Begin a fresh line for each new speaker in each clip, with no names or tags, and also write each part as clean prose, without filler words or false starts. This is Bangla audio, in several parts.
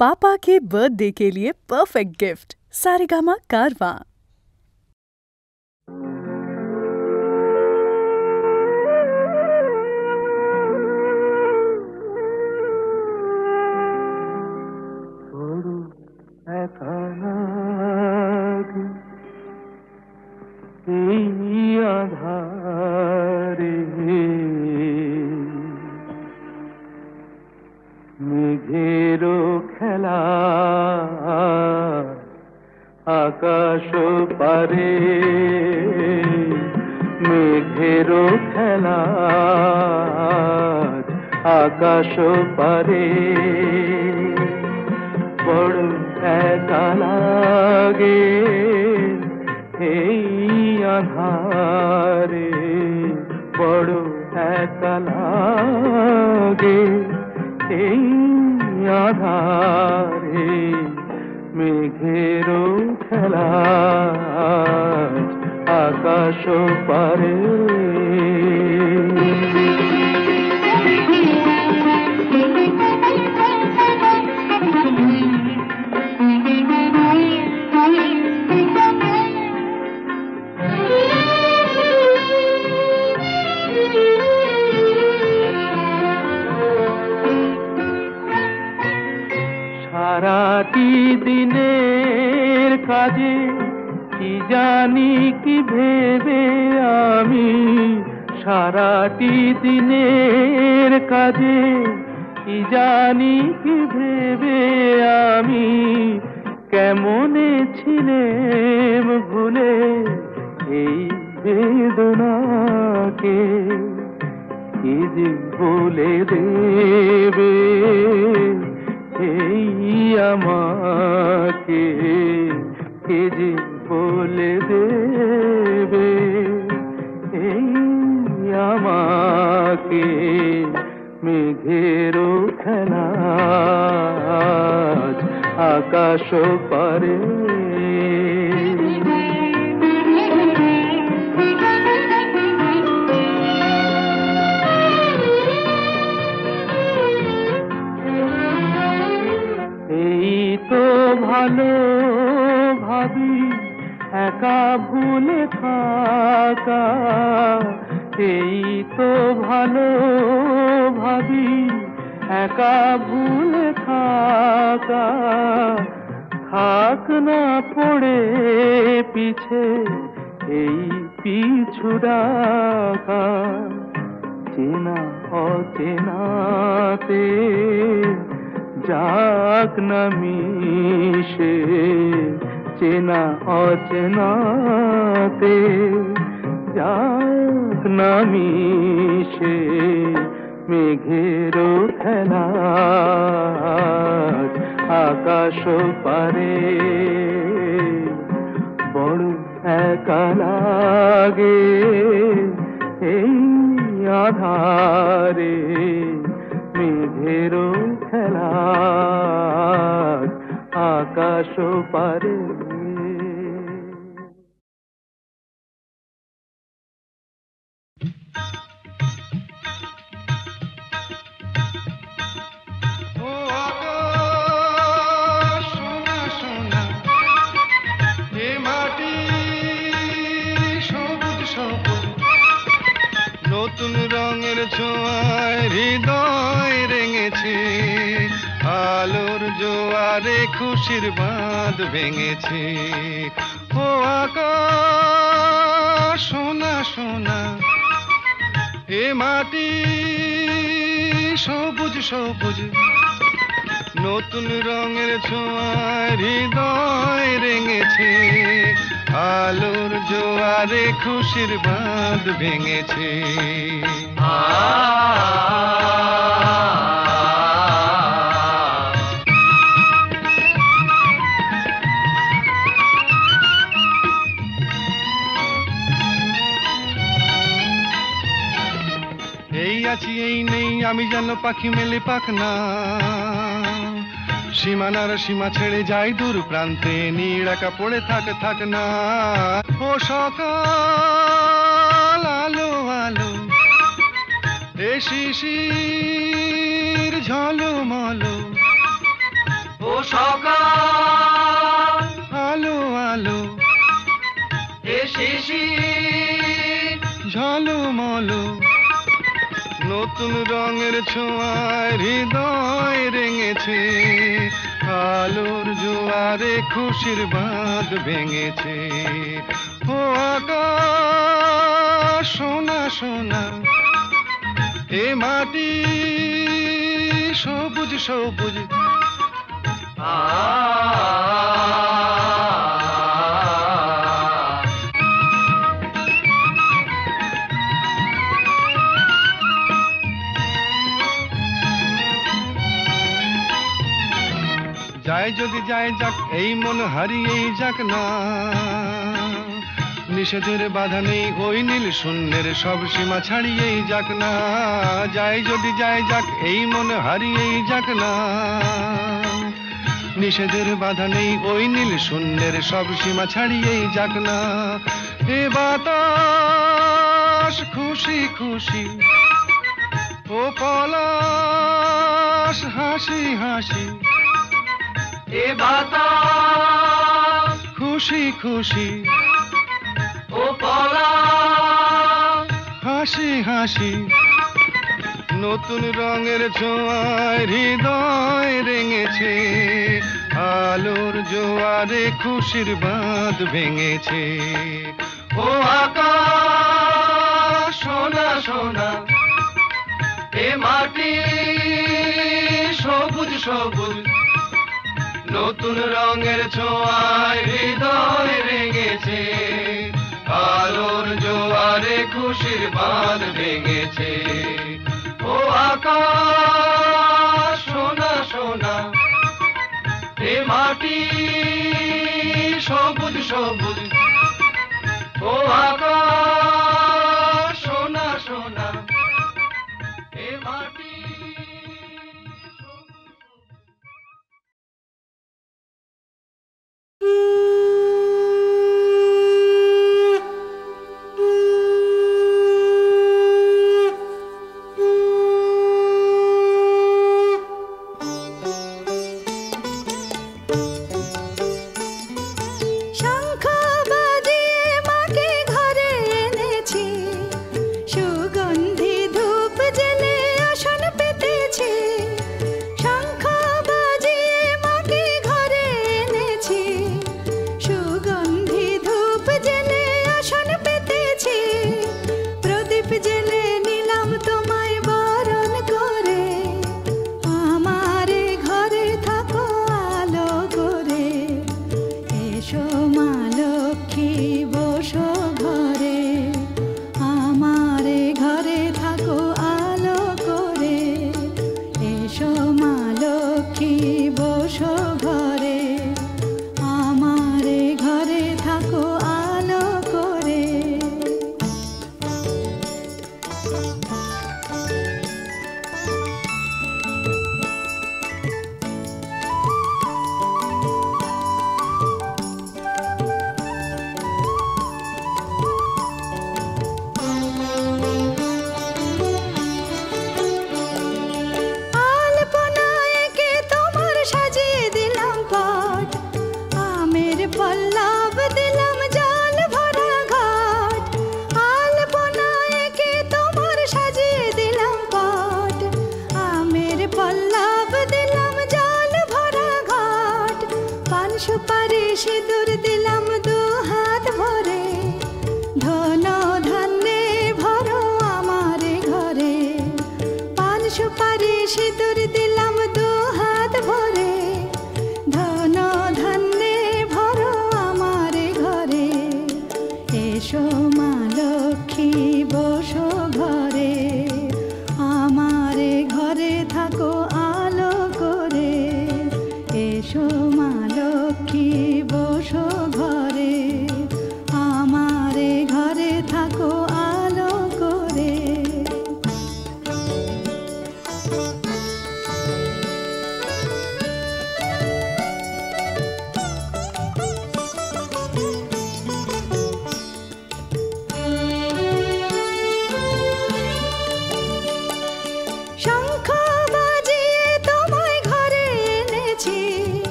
पापा के बर्थडे के लिए परफेक्ट गिफ्ट सारेगामा कारवां।
মেঘেরো খেলা আকাশ পারে, মেঘেরো খেলা আকাশ পারে, বড় একা লাগে এই আঁধারে, বড় একা লাগে এই আঁধারে, মেঘেরও খেলা আকাশ পারে। সারাটি দিনের কাজে কি জানি কি ভেবে আমি, সারাটি দিনের কাজে কি জানি কি ভেবে আমি, কেমনে ছিলেম ভুলে এই বেদনাকে, কি যে বলে দেবে এই আমাকে, কে যে বলে দেবে এই আমাকে, মেঘেরও খেলা আকাশ পারে। ভালো ভাবি একা ভুলে থাকা, এই তো ভালো ভাবি একা ভুলে থাকা, থাক না পড়ে পিছে এই পিছু ডাকা, চেনা অচেনাতে যাক না মিশে, চেনা অচেনাতে যাক না মিশে, মেঘেরও খেলা আকাশ পারে, বড় একা লাগে এই আধারে, মেঘেরও খেলা আকাশ পারে।
নতুন রঙের ছোঁয়ায় হৃদয় রেঙেছে, আলোর জোয়ারে খুশির বাঁধ ভেঙেছে। ও আকাশ সোনা সোনা, এ মাটি সবুজ সবুজ, নতুন রঙের ছোঁয়ায় হৃদয় রেঙেছে, আলোর জোয়ারে খুশির বাঁধ ভেঙেছে। এই আছি এই নেই আমি যেন পাখি মেলে পাখনা, সীমানার সীমা ছেড়ে যাই দূর প্রান্তে, নীড় একা পড়ে থাক না। ও সকাল আলো আলো, এ শিশির ঝলমলো, ও ঝলমলো নতুন রঙের ছোঁয়ায় হৃদয় রেঙেছে, আলোর জোয়ারে খুশির বাঁধ ভেঙেছে। ও আকাশ সোনা সোনা, এ মাটি সবুজ সবুজ। যায় যদি যায় যাক, এই মন হারিয়েই যাক না, নিষেধের বাধা নেই ওই নীল শূন্যের সব সীমা ছাড়িয়েই যাক না। যায় যদি যায় যাক, এই মন হারিয়েই যাক না, নিষেধের বাধা নেই ওই নীল শূন্যের সব সীমা ছাড়িয়েই যাক না। এ বাতাস খুশি খুশি, ও পলাশ হাসি হাসি। এ বাতাস খুশি খুশি, ও পলাশ হাসি হাসি। নতুন রঙের ছোঁয়ায় হৃদয় রেঙেছে, আলোর জোয়ারে খুশির বাঁধ ভেঙেছে। ও আকাশ সোনা সোনা, এ মাটি সবুজ সবুজ। নতুন রঙের ছোঁয়ায় হৃদয় রেঙেছে, আলোর জোয়ারে খুশির বাঁধ ভেঙেছে। ও আকাশ সোনা সোনা, এ মাটি সবুজ সবুজ। ও আকাশ সোনা সোনা, এ মাটি।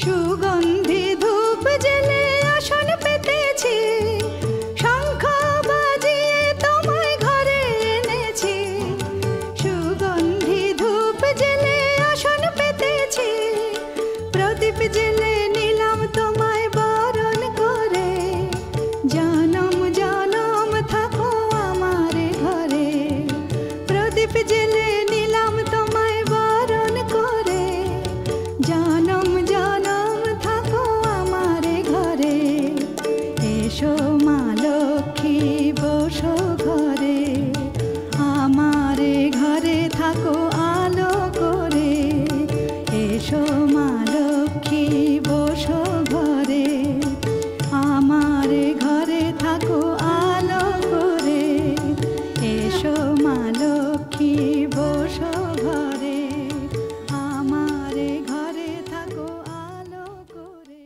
সুগন্ধি ধূপ জনম জনম থাকো আমারে ঘরে, এসো মা লক্ষ্মী বসো ঘরে, আমারে ঘরে থাকো আলো করে, এসো মা লক্ষ্মী বসো ঘরে, আমারে ঘরে থাকো আলো করে, এসো মা লক্ষ্মী বসো ঘরে, আমারে ঘরে থাকো আলো করে।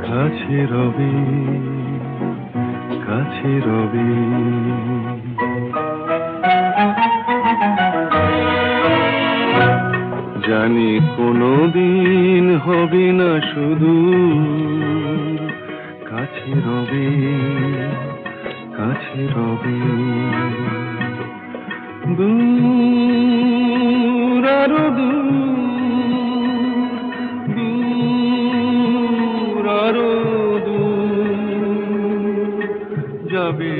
কাছে রবি, কাছে রবি, জানি কোনোদিন হবে না শুধু, কাছে রবি, কাছে রবি, দূর আরো দূর, দূর আরো দূর যাবে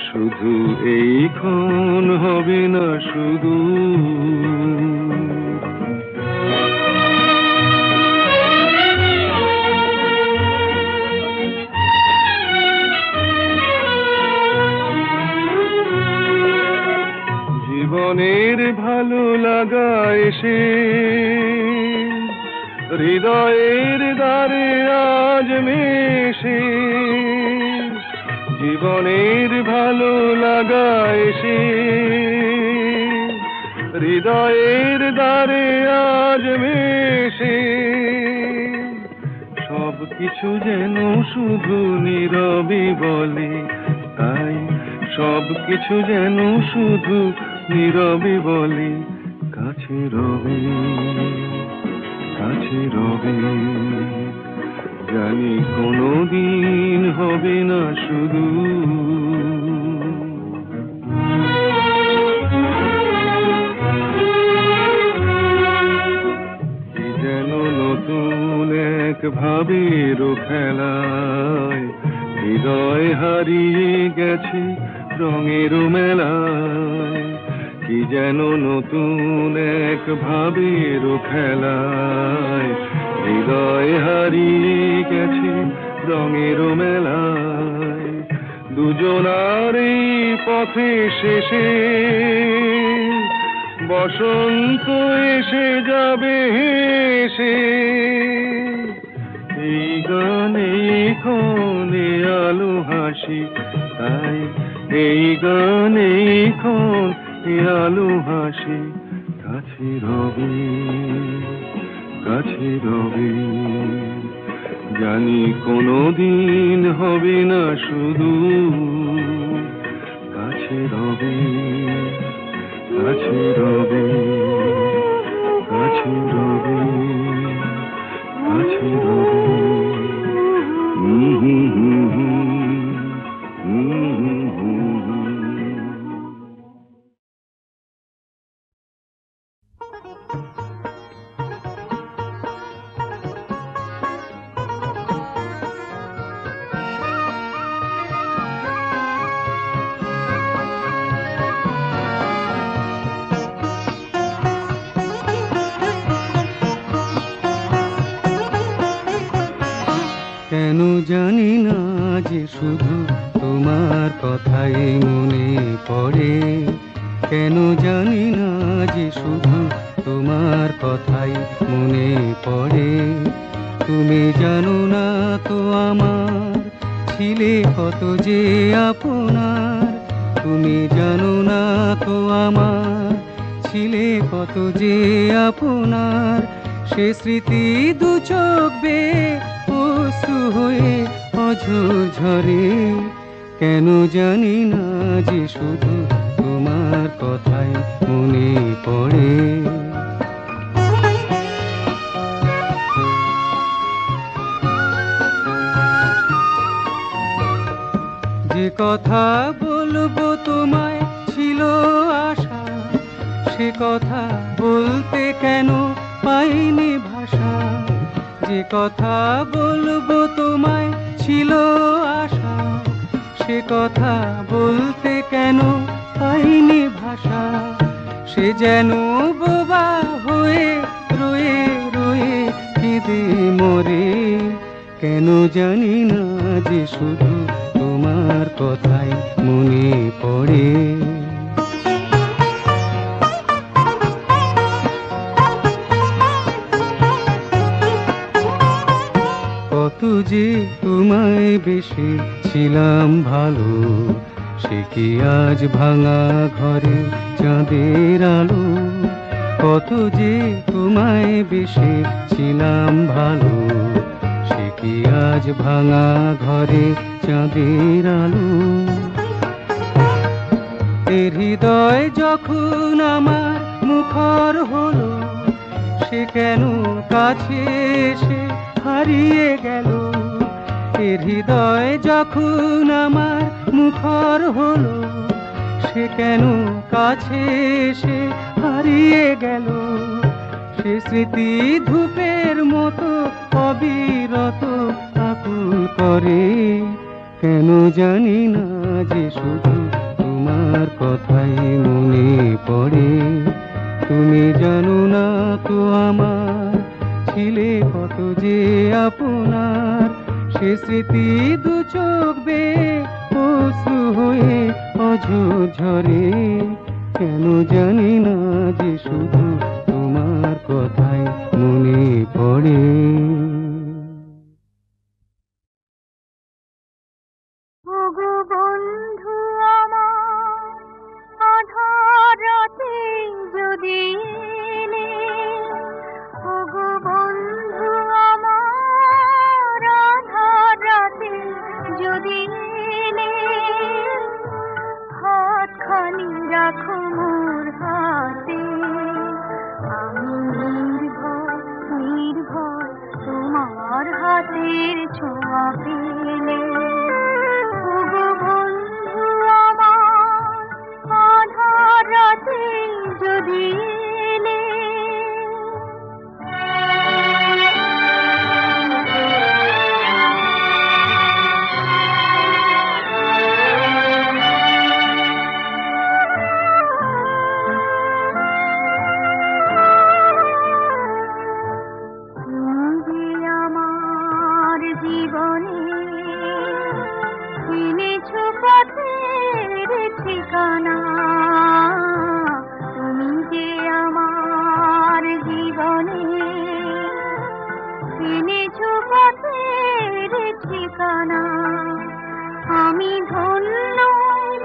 শুধু এইক্ষণ হবে না শুধু। জীবনের ভালো লাগা এসে হৃদয়ের দ্বারে আজ মেশে, জীবনের ভালো লাগা এসে হৃদয়ের দ্বারে আজ মেশে, সব কিছু যেন শুধু নীরবে বলে, তাই সব কিছু যেন শুধু নীরবে বলে, কাছে রবি, কাছে রবি, জানি কোনোদিন হবে না শুধু। কি যেন নতুন এক ভাবের খেলায় হৃদয় হারিয়ে গেছে রঙের মেলায়, কি যেন নতুন এক ভাবের খেলায় হৃদয় হারিয়ে গেছে রঙের মেলায়, দুজনার এই পথে শেষে বসন্ত এসে যাবে হেসে, এই গানে ক্ষণে আলো হাসি, তাই এই গানে ক্ষণে আলো হাসি, কাছে রবি, কাছে রবি, জানি কোনোদিন হবে না শুধু, কাছে রবি, কাছে রবি, কাছে রবি, কাছে রবি,
কেন জানি না যে শুধু তোমার কথাই মনে পড়ে, কেন জানি না যে শুধু তোমার কথাই মনে পড়ে, তুমি জানো না তো আমার ছিলে কত যে আপনার, তুমি জানো না তো আমার ছিলে কত যে আপনার, সে স্মৃতি দু চোখ বেয়ে অশ্রু হয়ে অঝোর ঝরে, কেন জানি না যে শুধু তোমার কথাই মনে পড়ে। যে কথা বলবো তোমায় ছিল আশা, সে কথা বলতে কেন পাইনি ভাষা, যে কথা বলবো তো ছিল আশা, সে কথা বলতে কেন পাইনি ভাষা। সে যেন বোবা হয়ে রয়ে রয়ে কেঁদে মরে, কেন জানি না যে শুধু তোমার কথাই মনে পড়ে। কত যে তোমায় বেশি ছিলাম ভালো, সে কি আজ ভাঙা ঘরে চাঁদের আলো। কত যে তোমায় বেশি ছিলাম ভালো, সে কি আজ ভাঙা ঘরে চাঁদের আলো। এর হৃদয় যখন আমার মুখর হলো, সে কেন কাছে এসে হারিয়ে গেল। এর হৃদয় যখন আমার মুখর হলো, সে কেন কাছে এসে হারিয়ে গেল। সে স্মৃতি ধূপের মতো অবিরত আকুল করে, কেন জানি না যে শুধু তোমার কথাই মনে পড়ে। তুমি জানো না তো আমার ছিলে কত যে আপনার, সে স্মৃতি দু চোখ বেয়ে অশ্রু হয়ে অঝোর ঝরে, কেন জানি না যে শুধু তোমার কথাই মনে পড়ে।
ওগো বন্ধু আমার, আধার রাতে যদি এলে, ওগো বন্ধু আমার, আধার রাতে যদি এলে, হাতখানি রাখো মোর হাতে, আমি নির্ভয় নির্ভয় তোমার হাতের ছোঁয়া পেলে। ওগো বন্ধু আমার, আধার রাতে যদি এলে, তুমি যে আমার জীবনে এনেছো পথের ঠিকানা, তুমি যে আমার জীবনে এনেছো পথের ঠিকানা। আমি ধন্য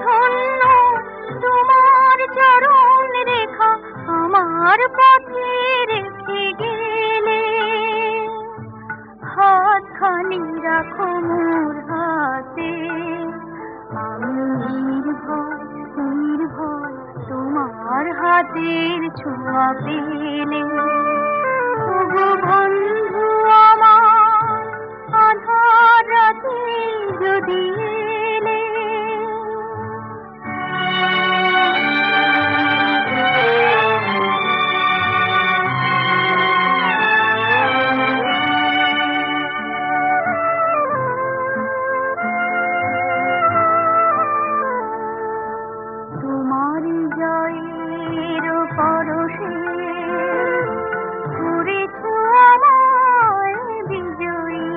ধন্য তোমার চরণ রেখা আমার পথে রেখে গেলে, হাতখানি রাখো মোর হাতে, আমি নির্ভয় নির্ভয় তোমার হাতের ছোঁয়া পেলে। ওগো বন্ধু আমার, আধার রাতে যদি এলে, তোমার জয়ের পরশে করেছো আমায় বিজয়ী,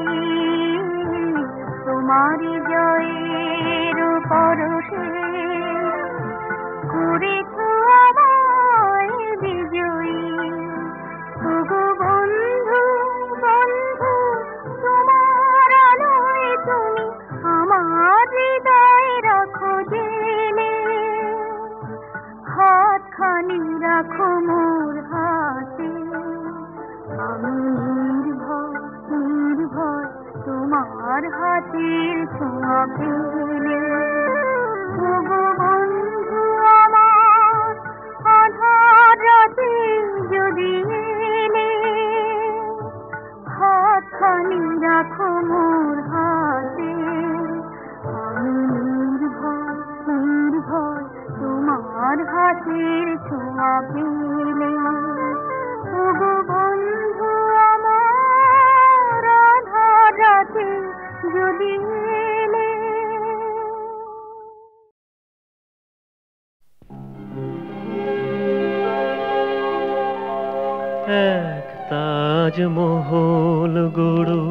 তোমার জয়ের পরশে করেছো আমায় বিজয়ী। ওগো বন্ধু বন্ধু, তোমার আলোয় তুমি আমার হৃদয় রাখো জেলে, হাতখানি রাখো মোর হাতে, আমি নির্ভয় নির্ভয় তোমার হাতের ছোঁয়া পেলে। ওগো বন্ধু আমার, আধার রাতে যদি এলে, হাতখানি রাখো মোর হাতে, আমি নির্ভয় নির্ভয় তোমার হাতের ছোঁয়া পেলে। ওগো বন্ধু আমার, আধার রাতে যদি এলে।
এক তাজমহল গড়ো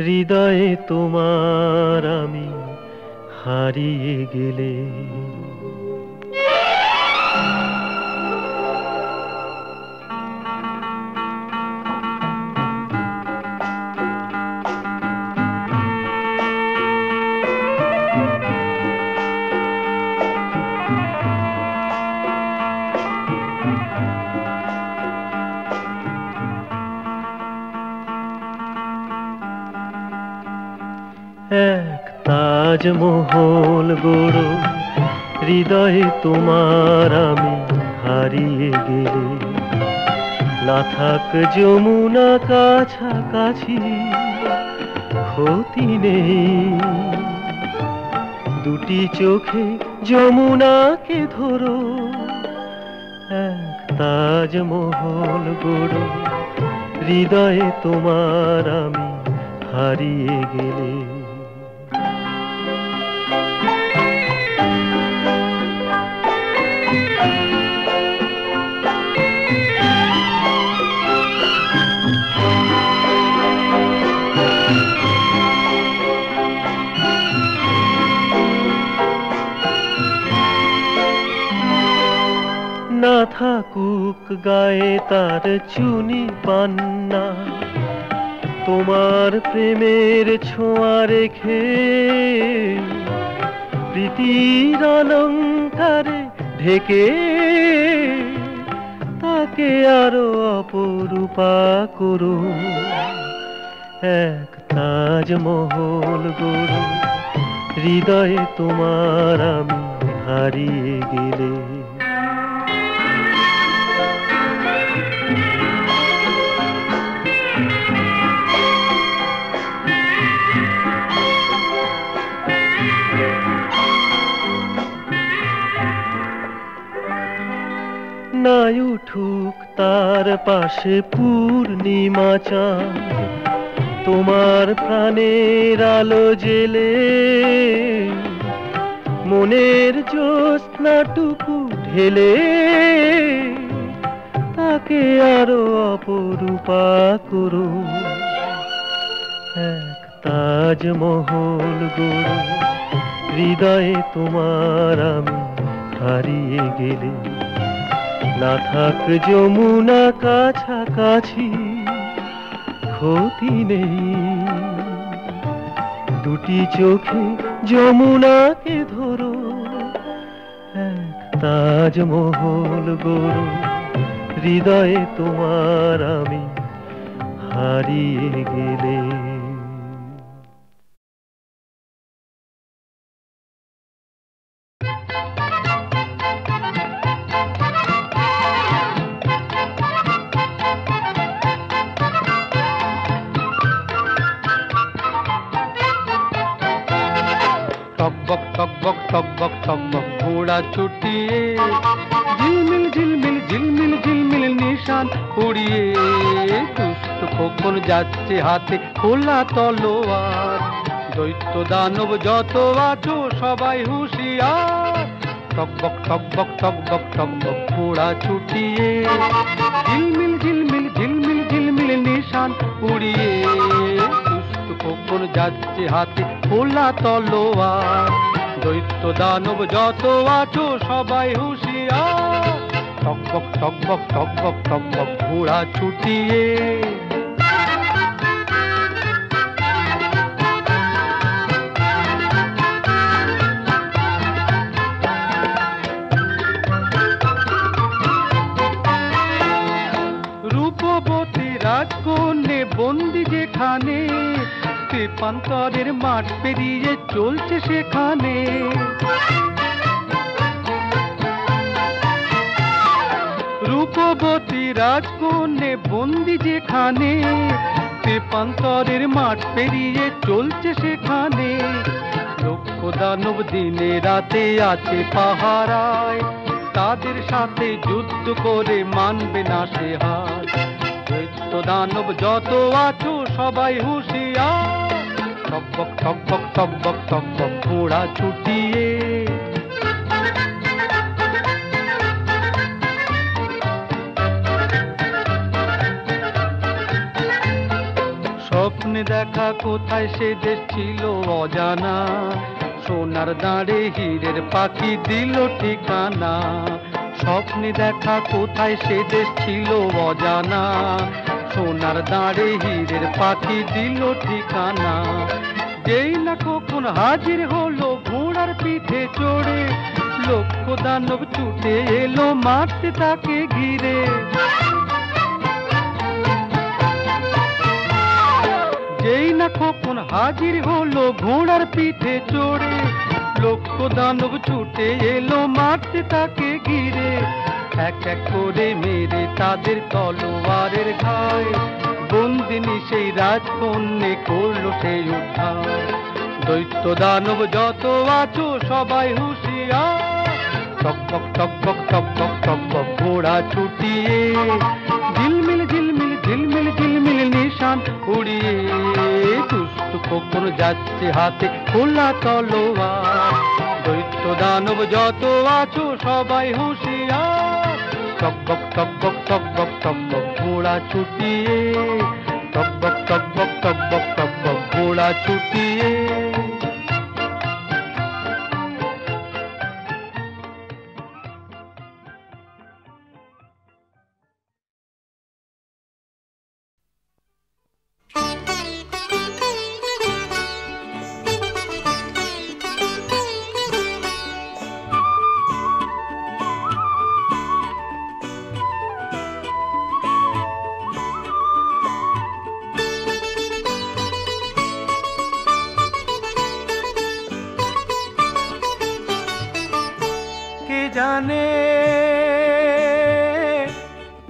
হৃদয়ে তোমার আমি হারিয়ে গেলে। এক তাজমহল গড়ো হৃদয়ে তোমার আমি হারিয়ে গেলে। না থাক যমুনা কাছাকাছি ক্ষতি নেই, দুটি চোখে যমুনাকে ধরো। এক তাজমহল গড়ো হৃদয়ে তোমার আমি হারিয়ে গেলে। না থাকুক গায়ে তার চুনি পান্না, তোমার প্রেমের ছোঁয়া রেখে প্রীতির অলঙ্কারে ঢেকে তাকে আরো অপরূপা করো। এক তাজমহল গড়ো হৃদয়ে তোমার আমি হারিয়ে গেলে। নাই উঠুক তার পাশে পূর্ণিমা চাঁদ, তোমার প্রাণের আলো জেলে মনের জ্যোৎস্নাটুকু ঢেলে তাকে আরো অপরূপা করো। এক তাজমহল গড়ো হৃদয়ে তোমার আমি হারিয়ে গেলে। না থাক যমুনা কাছাকাছি ক্ষতি নেই, দুটি চোখে যমুনাকে ধরো। এক তাজমহল গড়ো হৃদয়ে তোমার আমি হারিয়ে গেলে।
টকবক টকবক টকবক টকবক ঘোড়া ছুটিয়ে ঝিলমিল ঝিলমিল ঝিলমিল ঝিলমিল নিশান উড়িয়ে দুষ্ট খোকন যাচ্ছে হাতে খোলা তলোয়ার। দৈত্য দানব যত আছো সবাই হুঁশিয়ার। টকবক টকবক টকবক টকবক ঘোড়া ছুটিয়ে ঝিলমিল ঝিলমিল ঝিলমিল ঝিলমিল নিশান উড়িয়ে দুষ্ট খোকন যাচ্ছে হাতে খোলা তলোয়ার। দৈত্য দানব যত আছো সবাই হুঁশিয়ার। টকবক টকবক টকবক টকবক ঘোড়া ছুটিয়ে। রূপবতী রাজকন্যে বন্দি যেখানে, তেপান্তরের মাঠ পেরিয়ে চলছে সেখানে। রূপবতী রাজকন্যে বন্দি যেখানে, তেপান্তরের মাঠ পেরিয়ে চলছে সেখানে। লক্ষ দানব দিনে রাতে আছে পাহারায়, তাদের সাথে যুদ্ধ করে মানবে না সে হার। দৈত্য দানব যত আছো সবাই হুঁশিয়ার। টকবক টকবক টকবক টকবক ঘোড়া ছুটিয়ে স্বপ্নে দেখা কোথায় সে দেশ ছিল অজানা, সোনার দাঁড়ে হীরের পাখি দিল ঠিকানা। স্বপ্নে দেখা কোথায় সে দেশ ছিল অজানা, সোনার দাঁড়ে হীরের পাখি দিল ঠিকানা। যেই না কখন হাজির হলো ঘোড়ার পিঠে চড়ে, লক্ষ দানব ছুটে এলো মারতে তাকে ঘিরে। যেই না কখন হাজির হলো ঘোড়ার পিঠে চড়ে, লক্ষ দানব ছুটে এলো মারতে তাকে ঘিরে। এক এক করে মেরে তাদের তলোয়ারের ঘায়, বন্দিনী সেই রাজকন্যে করলো সেই উদ্ধার। দৈত্য দানব যত আছো সবাই হুঁশিয়ার, টকবক টকবক টকবক টকবক ঘোড়া ছুটিয়ে, ঝিলমিল ঝিলমিল ঝিলমিল ঝিলমিল নিশান উড়িয়ে। দুষ্ট খোকন যাচ্ছে হাতে খোলা তলোয়ার, দৈত্য দানব যত আছো সবাই হুঁশিয়ার। টকবক টকবক টকবক টকবক ঘোড়া ছুটিয়ে, টকবক টকবক টকবক টকবক ঘোড়া ছুটিয়ে।
জানে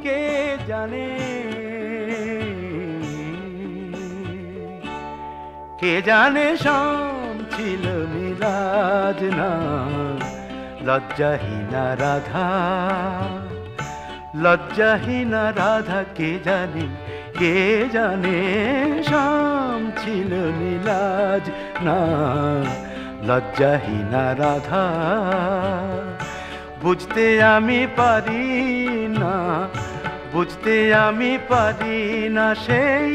কে জানে, কে জানে শাম ছিল মিলাজ না, লজ্জাহীনা রাধা, লজ্জাহীনা রাধা। কে জানে, কে জানে শাম ছিল মিলাজ না, লজ্জাহীনা রাধা। বুঝতে আমি পারি না, বুঝতে আমি পারি না সেই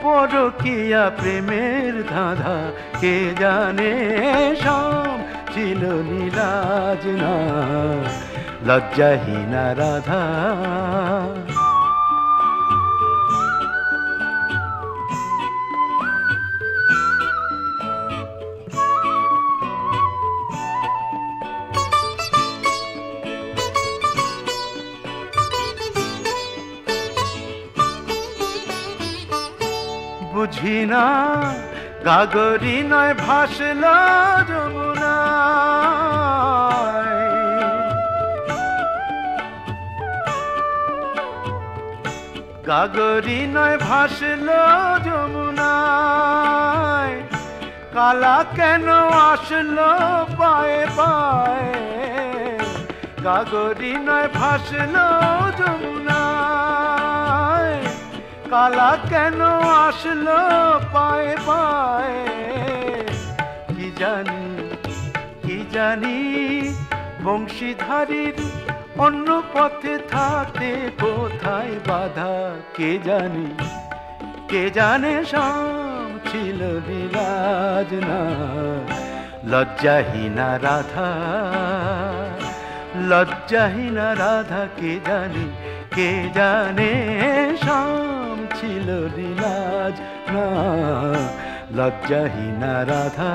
পরকীয়া প্রেমের ধাঁধা। কে জানে শাম ছিল নীলাজ না, লজ্জাহীনা রাধা। বুঝি না গাগরি নয় ভাসল যমুনায়, গাগরি নয় ভাসল যমুনায়। কালা কেন আসলো পায়ে পায়ে, গাগরি নয় ভাসল যমুনায়। কালা কেন আসলো পায়ে পায়ে, কি জানি, কি জানি বংশীধারীর অন্য পথে থাকে কোথায় বাধা। কে জানি, কে জানে শাম ছিল নীলাজ না, লজ্জাহীনা রাধা, লজ্জাহীনা রাধা। কে জানি, কে জানে শাম ছিল নীলাজ না, লজ্জাহীনা রাধা।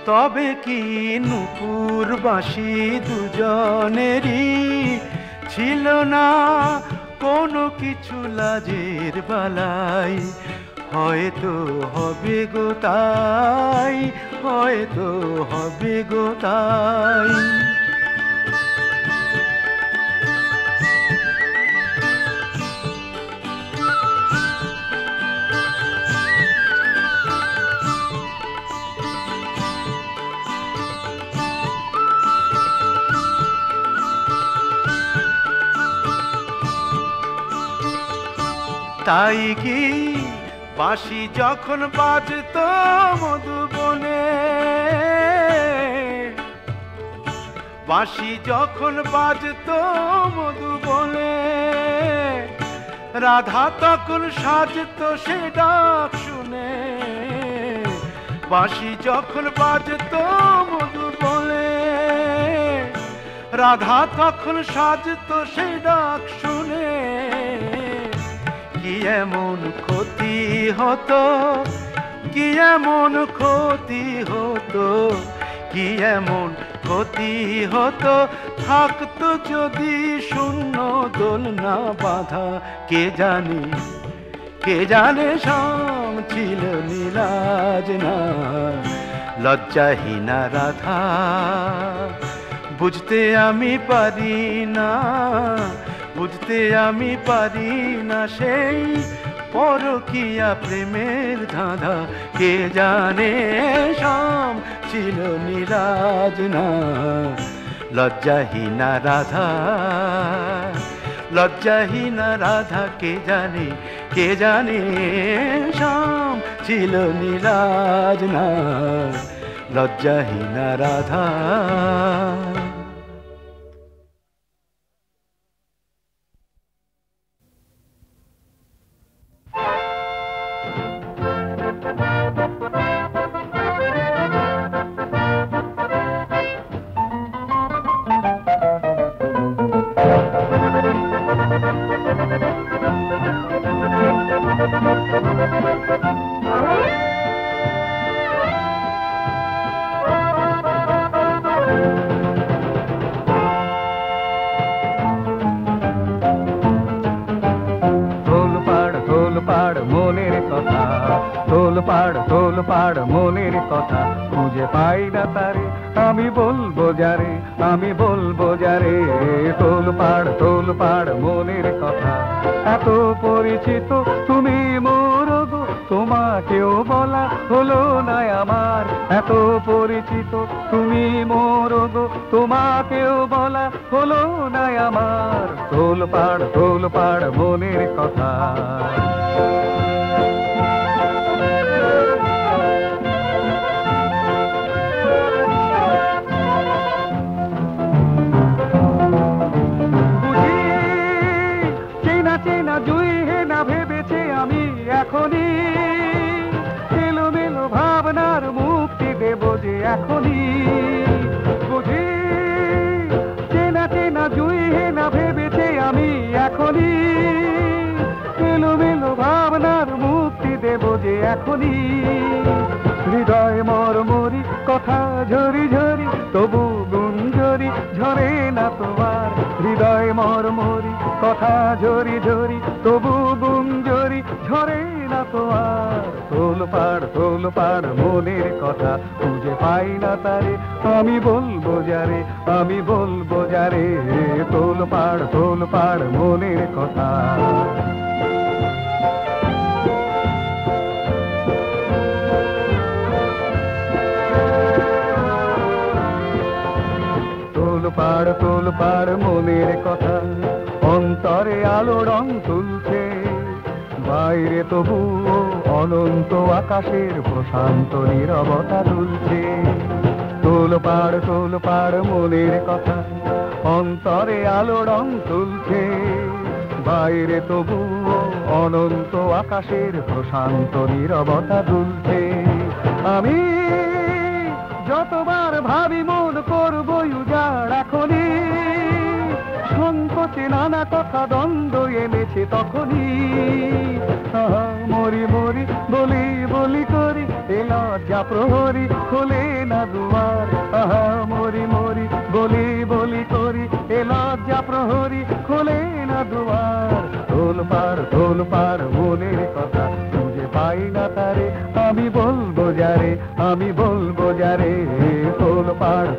তবে কি নুপুর বাঁশি দুজনেরই ছিল না কোনো কিছু লাজের বালাই। হয়তো হবে গো তাই, হয়তো হবে গো তাই। তাই কি বাঁশি যখন বাজতো মধুবনে, বাঁশি যখন বাজতো মধুবনে, রাধা তখন সাজতো সে ডাক শুনে। বাঁশি যখন বাজতো মধুবনে, রাধা তখন সাজতো সে ডাক শুনে। কি এমন ক্ষতি হতো, কি এমন ক্ষতি হতো, কি এমন ক্ষতি হতো, থাকতো যদি শূন্য দোলনা বাঁধা। কে জানে, কে জানে শাম ছিল নীলাজ না, লজ্জাহীনা রাধা। বুঝতে আমি পারি না, বুঝতে আমি পারি না সেই পরকীয়া প্রেমের ধাঁধা। কে জানে শাম ছিল নীলাজ না, লজ্জাহীনা রাধা, লজ্জাহীনা রাধা। কে জানে, কে জানে শাম ছিল নীলাজ না, লজ্জাহীনা রাধা।
তোলপাড় মনের কথা খুঁজে পাই না তারে, আমি বলবো যারে, আমি বলবো যারে। তোলপাড় মনের কথা এত পরিচিত তুমি মোর গো, তোমাকেও বলা হলো না আমার। এত পরিচিত তুমি মোর গো, তোমাকেও বলা হলো না আমার। তোলপাড় মনের কথা। এখনই এলোমেলো ভাবনার মুক্তি দেব যে এখনই, বুঝি চেনা চেনা জুই না ভেবেছে আমি এখনই এলোমেলো ভাবনার মুক্তি দেব যে এখনই। হৃদয় মরমরি কথা ঝরি ঝরি তবু গুঞ্জরি ঝরে না তোমার। হৃদয় মরমরি কথা ঝরি ঝরি তবু গুঞ্জরি ঝরে না তোমার। তোলপাড় মনের কথা খুঁজে পাই না তারে, আমি বলবো যারে, আমি বলবো যারে। তোলপাড় মনের কথা। তোলপাড় মনের কথা, অন্তরে আলো রং তুলছে, বাইরে তবুও অনন্ত আকাশের প্রশান্ত নীরবতা তুলছে। তোলপাড় মনের কথা, অন্তরে আলো রং তুলছে, বাইরে তবুও অনন্ত আকাশের প্রশান্ত নীরবতা তুলছে। আমি যতবার ভাবি মন করবো উজাড় এখনই, সংকোচে নানা কথা দ্বন্দ্ব এনেছে তখনই। মরি মরি বলি বলি করি এ লজ্জা প্রহরী খোলে না দুয়ার। মরি মরি বলি বলি করি এ লজ্জা প্রহরী খোলে না দুয়ার। তোলপাড় মনের কথা খুঁজে পাই না তারে, আমি বলবো যারে, আমি বলবো যারে। তোলপাড়